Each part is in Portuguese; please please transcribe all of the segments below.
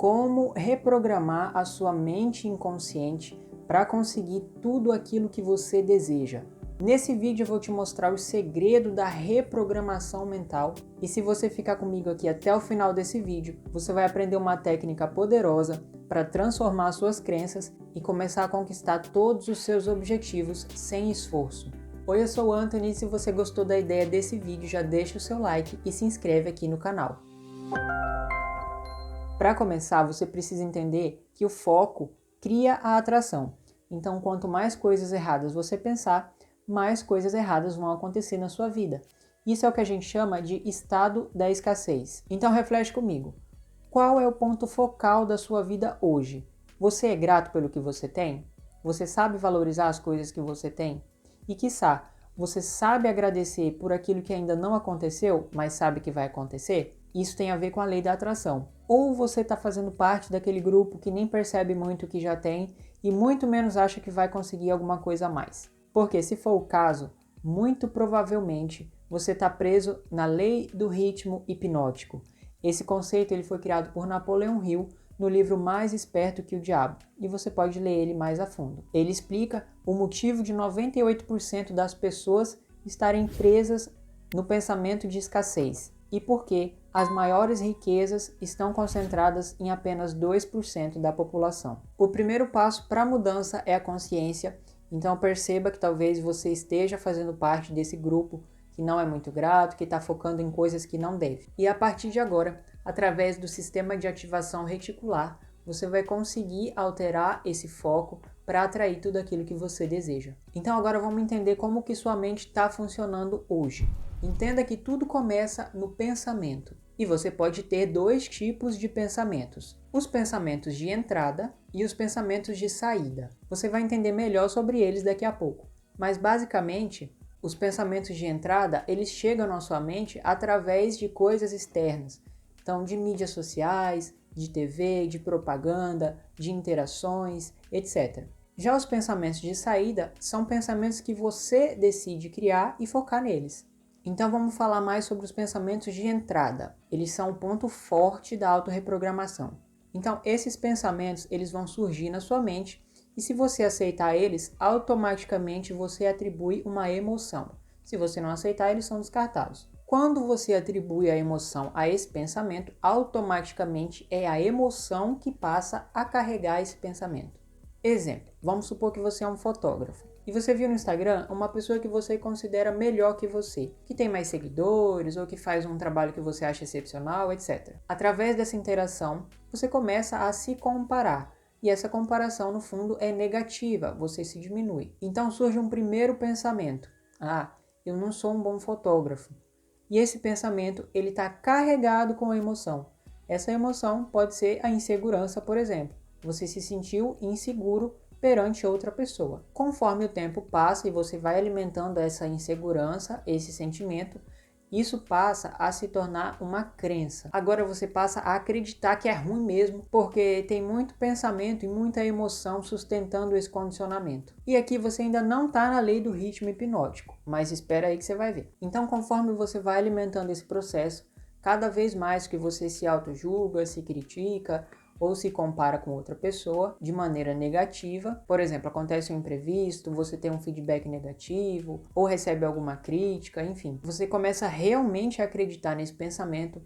Como reprogramar a sua mente inconsciente para conseguir tudo aquilo que você deseja. Nesse vídeo eu vou te mostrar o segredo da reprogramação mental e se você ficar comigo aqui até o final desse vídeo, você vai aprender uma técnica poderosa para transformar suas crenças e começar a conquistar todos os seus objetivos sem esforço. Oi, eu sou o Anthony e se você gostou da ideia desse vídeo, já deixa o seu like e se inscreve aqui no canal. Para começar, você precisa entender que o foco cria a atração. Então, quanto mais coisas erradas você pensar, mais coisas erradas vão acontecer na sua vida. Isso é o que a gente chama de estado da escassez. Então, reflete comigo. Qual é o ponto focal da sua vida hoje? Você é grato pelo que você tem? Você sabe valorizar as coisas que você tem? E, quiçá, você sabe agradecer por aquilo que ainda não aconteceu, mas sabe que vai acontecer? Isso tem a ver com a lei da atração. Ou você está fazendo parte daquele grupo que nem percebe muito o que já tem e muito menos acha que vai conseguir alguma coisa a mais. Porque se for o caso, muito provavelmente você está preso na lei do ritmo hipnótico. Esse conceito ele foi criado por Napoleão Hill no livro Mais Esperto que o Diabo, e você pode ler ele mais a fundo. Ele explica o motivo de 98% das pessoas estarem presas no pensamento de escassez e por que as maiores riquezas estão concentradas em apenas 2% da população. O primeiro passo para a mudança é a consciência, então perceba que talvez você esteja fazendo parte desse grupo que não é muito grato, que está focando em coisas que não deve. E a partir de agora, através do sistema de ativação reticular, você vai conseguir alterar esse foco para atrair tudo aquilo que você deseja. Então agora vamos entender como que sua mente está funcionando hoje. Entenda que tudo começa no pensamento. E você pode ter dois tipos de pensamentos. Os pensamentos de entrada e os pensamentos de saída. Você vai entender melhor sobre eles daqui a pouco. Mas basicamente, os pensamentos de entrada, eles chegam na sua mente através de coisas externas. Então, de mídias sociais, de TV, de propaganda, de interações, etc. Já os pensamentos de saída são pensamentos que você decide criar e focar neles. Então vamos falar mais sobre os pensamentos de entrada. Eles são o ponto forte da autorreprogramação. Então esses pensamentos eles vão surgir na sua mente e se você aceitar eles, automaticamente você atribui uma emoção. Se você não aceitar, eles são descartados. Quando você atribui a emoção a esse pensamento, automaticamente é a emoção que passa a carregar esse pensamento. Exemplo, vamos supor que você é um fotógrafo e você viu no Instagram uma pessoa que você considera melhor que você, que tem mais seguidores ou que faz um trabalho que você acha excepcional, etc. Através dessa interação, você começa a se comparar e essa comparação no fundo é negativa, você se diminui. Então surge um primeiro pensamento, eu não sou um bom fotógrafo. E esse pensamento ele está carregado com a emoção. Essa emoção pode ser a insegurança, por exemplo. Você se sentiu inseguro perante outra pessoa. Conforme o tempo passa e você vai alimentando essa insegurança, esse sentimento, isso passa a se tornar uma crença. Agora você passa a acreditar que é ruim mesmo, porque tem muito pensamento e muita emoção sustentando esse condicionamento. E aqui você ainda não está na lei do ritmo hipnótico, mas espera aí que você vai ver. Então, conforme você vai alimentando esse processo, cada vez mais que você se auto-julga, se critica, ou se compara com outra pessoa de maneira negativa. Por exemplo, acontece um imprevisto, você tem um feedback negativo, ou recebe alguma crítica, enfim. Você começa realmente a acreditar nesse pensamento,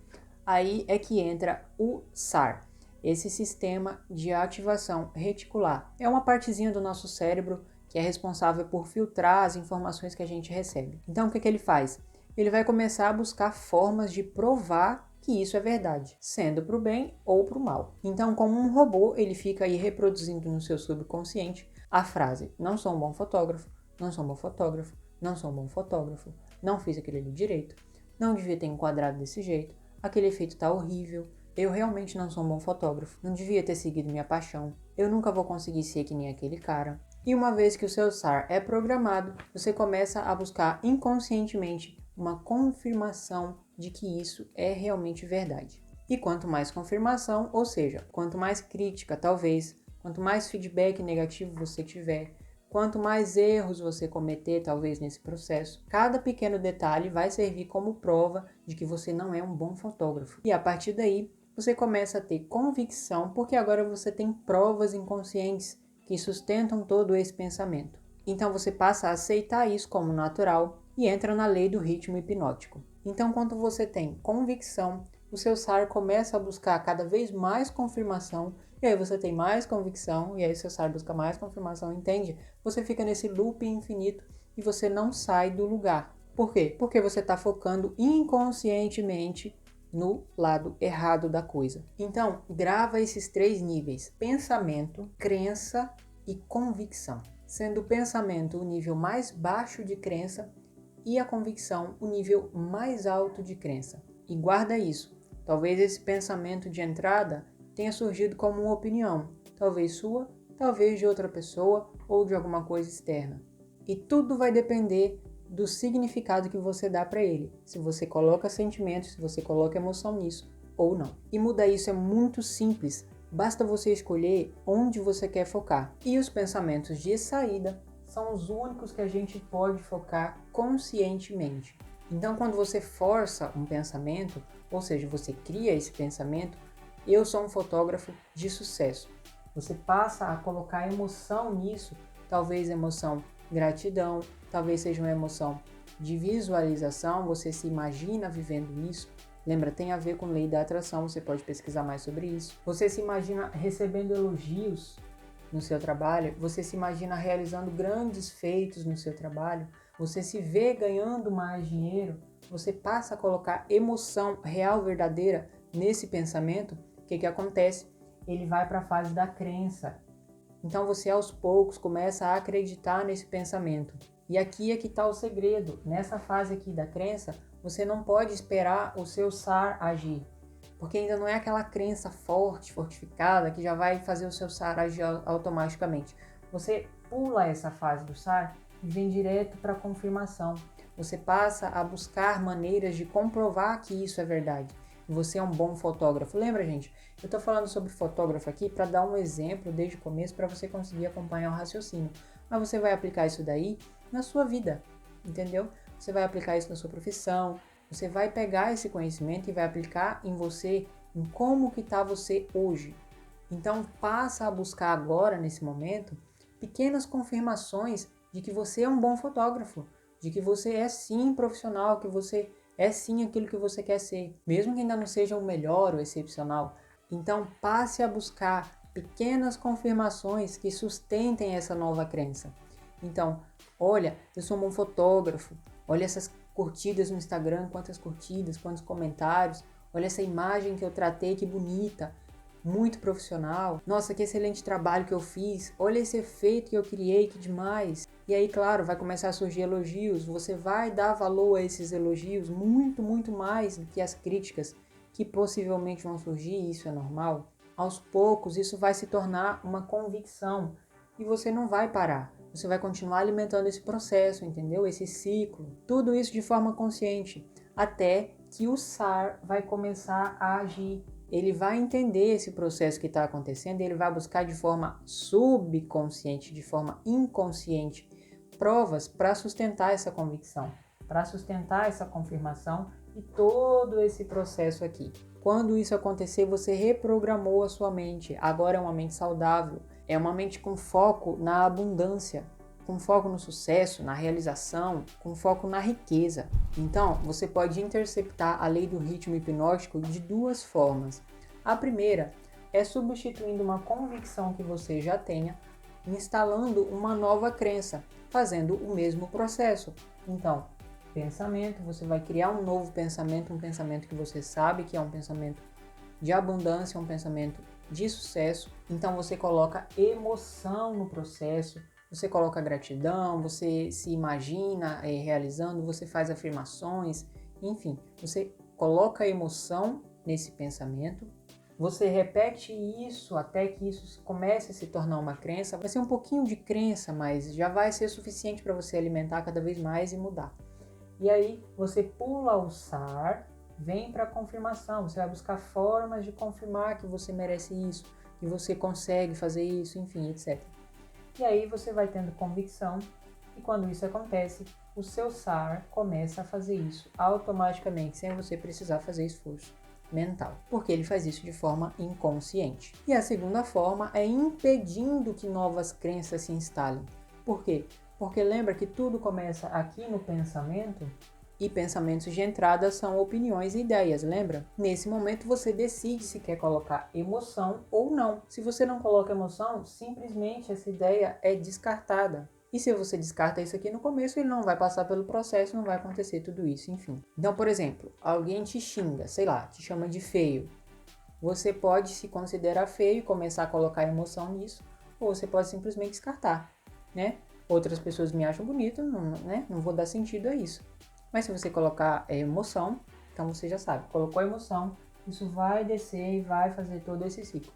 aí é que entra o SAR, esse sistema de ativação reticular. É uma partezinha do nosso cérebro que é responsável por filtrar as informações que a gente recebe. Então, o que ele faz? Ele vai começar a buscar formas de provar que isso é verdade, sendo para o bem ou para o mal. Então, como um robô, ele fica aí reproduzindo no seu subconsciente a frase: não sou um bom fotógrafo, não sou um bom fotógrafo, não sou um bom fotógrafo, não fiz aquele ali direito, não devia ter enquadrado desse jeito, aquele efeito tá horrível, eu realmente não sou um bom fotógrafo, não devia ter seguido minha paixão, eu nunca vou conseguir ser que nem aquele cara. E uma vez que o seu SAR é programado, você começa a buscar inconscientemente uma confirmação de que isso é realmente verdade. E quanto mais confirmação, ou seja, quanto mais crítica talvez, quanto mais feedback negativo você tiver, quanto mais erros você cometer talvez nesse processo, cada pequeno detalhe vai servir como prova de que você não é um bom fotógrafo. E a partir daí, você começa a ter convicção, porque agora você tem provas inconscientes que sustentam todo esse pensamento. Então você passa a aceitar isso como natural e entra na lei do ritmo hipnótico. Então, quando você tem convicção, o seu SAR começa a buscar cada vez mais confirmação, e aí você tem mais convicção, e aí o seu SAR busca mais confirmação, entende? Você fica nesse loop infinito e você não sai do lugar. Por quê? Porque você está focando inconscientemente no lado errado da coisa. Então, grava esses 3 níveis: pensamento, crença e convicção. Sendo o pensamento o nível mais baixo de crença e a convicção o nível mais alto de crença. E guarda isso. Talvez esse pensamento de entrada tenha surgido como uma opinião, talvez sua, talvez de outra pessoa ou de alguma coisa externa. E tudo vai depender do significado que você dá para ele, se você coloca sentimento, se você coloca emoção nisso ou não. E mudar isso é muito simples, basta você escolher onde você quer focar. E os pensamentos de saída são os únicos que a gente pode focar conscientemente. Então, quando você força um pensamento, ou seja, você cria esse pensamento, eu sou um fotógrafo de sucesso. Você passa a colocar emoção nisso, talvez emoção gratidão, talvez seja uma emoção de visualização, você se imagina vivendo isso. Lembra, tem a ver com lei da atração, você pode pesquisar mais sobre isso. Você se imagina recebendo elogios no seu trabalho, você se imagina realizando grandes feitos no seu trabalho, você se vê ganhando mais dinheiro, você passa a colocar emoção real, verdadeira nesse pensamento. O que acontece? Ele vai para a fase da crença. Então você aos poucos começa a acreditar nesse pensamento. E aqui é que está o segredo. Nessa fase aqui da crença, você não pode esperar o seu SAR agir. Porque ainda não é aquela crença forte, fortificada, que já vai fazer o seu SAR agir automaticamente. Você pula essa fase do SAR e vem direto para a confirmação. Você passa a buscar maneiras de comprovar que isso é verdade. Você é um bom fotógrafo. Lembra, gente? Eu estou falando sobre fotógrafo aqui para dar um exemplo desde o começo para você conseguir acompanhar o raciocínio. Mas você vai aplicar isso daí na sua vida, entendeu? Você vai aplicar isso na sua profissão. Você vai pegar esse conhecimento e vai aplicar em você, em como que está você hoje. Então, passa a buscar agora, nesse momento, pequenas confirmações de que você é um bom fotógrafo, de que você é sim profissional, que você é sim aquilo que você quer ser, mesmo que ainda não seja o melhor ou excepcional. Então passe a buscar pequenas confirmações que sustentem essa nova crença. Então, olha, eu sou um bom fotógrafo, olha essas curtidas no Instagram, quantas curtidas, quantos comentários, olha essa imagem que eu tratei, que bonita, muito profissional. Nossa, que excelente trabalho que eu fiz, olha esse efeito que eu criei, que demais. E aí, claro, vai começar a surgir elogios, você vai dar valor a esses elogios muito mais do que as críticas que possivelmente vão surgir, isso é normal. Aos poucos, isso vai se tornar uma convicção e você não vai parar. Você vai continuar alimentando esse processo, entendeu? Esse ciclo. Tudo isso de forma consciente, até que o SAR vai começar a agir. Ele vai entender esse processo que está acontecendo e ele vai buscar de forma subconsciente, de forma inconsciente, provas para sustentar essa convicção, para sustentar essa confirmação e todo esse processo aqui. Quando isso acontecer, você reprogramou a sua mente. Agora é uma mente saudável, é uma mente com foco na abundância, com foco no sucesso, na realização, com foco na riqueza. Então, você pode interceptar a lei do ritmo hipnótico de 2 formas. A primeira é substituindo uma convicção que você já tenha, instalando uma nova crença, fazendo o mesmo processo. Então, pensamento, você vai criar um novo pensamento, um pensamento que você sabe que é um pensamento de abundância, um pensamento de sucesso. Então você coloca emoção no processo, você coloca gratidão, você se imagina realizando, você faz afirmações, enfim, você coloca emoção nesse pensamento, você repete isso até que isso comece a se tornar uma crença. Vai ser um pouquinho de crença, mas já vai ser suficiente para você alimentar cada vez mais e mudar. E aí você pula o SAR, vem para a confirmação, você vai buscar formas de confirmar que você merece isso, que você consegue fazer isso, enfim, etc. E aí você vai tendo convicção e quando isso acontece, o seu SAR começa a fazer isso automaticamente, sem você precisar fazer esforço. mental, porque ele faz isso de forma inconsciente. E a segunda forma é impedindo que novas crenças se instalem. Por quê? Porque lembra que tudo começa aqui no pensamento, e pensamentos de entrada são opiniões e ideias, lembra? Nesse momento você decide se quer colocar emoção ou não. Se você não coloca emoção, simplesmente essa ideia é descartada. E se você descarta isso aqui no começo, ele não vai passar pelo processo, não vai acontecer tudo isso, enfim. Então, por exemplo, alguém te xinga, sei lá, te chama de feio. Você pode se considerar feio e começar a colocar emoção nisso, ou você pode simplesmente descartar, né? Outras pessoas me acham bonito, não vou dar sentido a isso. Mas se você colocar emoção, então você já sabe, colocou emoção, isso vai descer e vai fazer todo esse ciclo.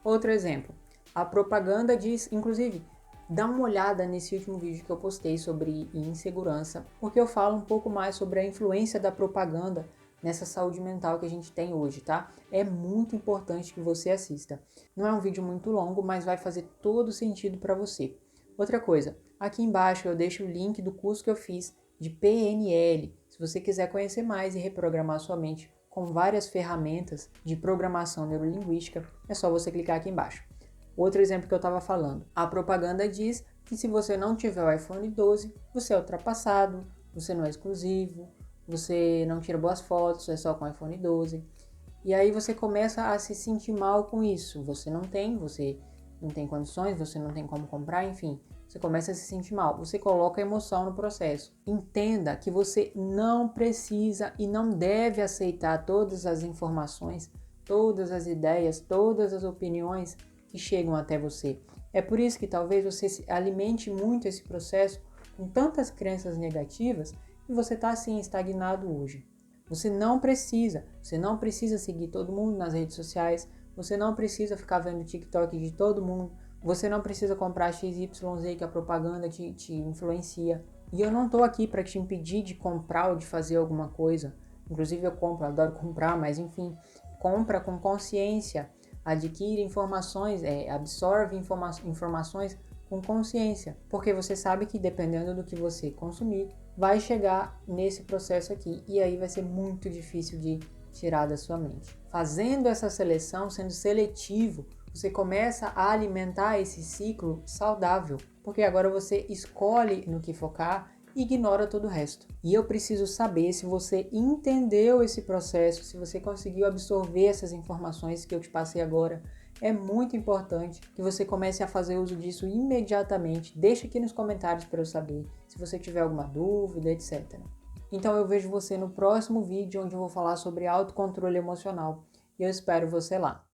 Outro exemplo, a propaganda diz, inclusive, dá uma olhada nesse último vídeo que eu postei sobre insegurança, porque eu falo um pouco mais sobre a influência da propaganda nessa saúde mental que a gente tem hoje, tá? É muito importante que você assista. Não é um vídeo muito longo, mas vai fazer todo sentido para você. Outra coisa, aqui embaixo eu deixo o link do curso que eu fiz de PNL. Se você quiser conhecer mais e reprogramar sua mente com várias ferramentas de programação neurolinguística, é só você clicar aqui embaixo. Outro exemplo que eu estava falando, a propaganda diz que se você não tiver o iPhone 12, você é ultrapassado, você não é exclusivo, você não tira boas fotos, é só com o iPhone 12. E aí você começa a se sentir mal com isso. Você não tem condições, você não tem como comprar, enfim. Você começa a se sentir mal. Você coloca emoção no processo. Entenda que você não precisa e não deve aceitar todas as informações, todas as ideias, todas as opiniões que chegam até você. É por isso que talvez você alimente muito esse processo com tantas crenças negativas e você está assim estagnado hoje. Você não precisa seguir todo mundo nas redes sociais, você não precisa ficar vendo TikTok de todo mundo, você não precisa comprar XYZ que a propaganda te influencia. E eu não estou aqui para te impedir de comprar ou de fazer alguma coisa. Inclusive eu compro, eu adoro comprar, mas enfim, compra com consciência, adquire informações, absorve informações com consciência, porque você sabe que dependendo do que você consumir, vai chegar nesse processo aqui e aí vai ser muito difícil de tirar da sua mente. Fazendo essa seleção, sendo seletivo, você começa a alimentar esse ciclo saudável, porque agora você escolhe no que focar e ignora todo o resto. E eu preciso saber se você entendeu esse processo, se você conseguiu absorver essas informações que eu te passei agora. É muito importante que você comece a fazer uso disso imediatamente. Deixa aqui nos comentários para eu saber se você tiver alguma dúvida, etc. Então eu vejo você no próximo vídeo, onde eu vou falar sobre autocontrole emocional. E eu espero você lá.